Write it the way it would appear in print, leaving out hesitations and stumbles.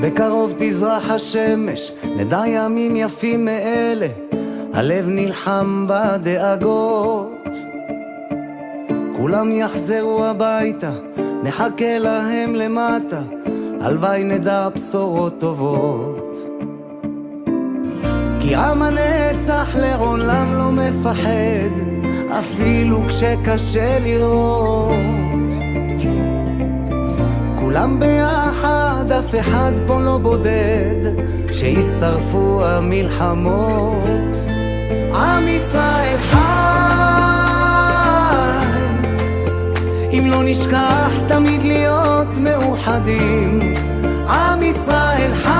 בקרוב תזרח השמש, נדע ימים יפים מאלה, הלב נלחם בדאגות. כולם יחזרו הביתה, נחכה להם למטה, הלוואי נדע בשורות טובות. כי עם הנצח לעולם לא מפחד, אפילו כשקשה לראות. כולם ביחד, אף אחד פה לא בודד, שישרפו המלחמות. עם ישראל חי, אם לא נשכח תמיד להיות מאוחדים. עם ישראל חי,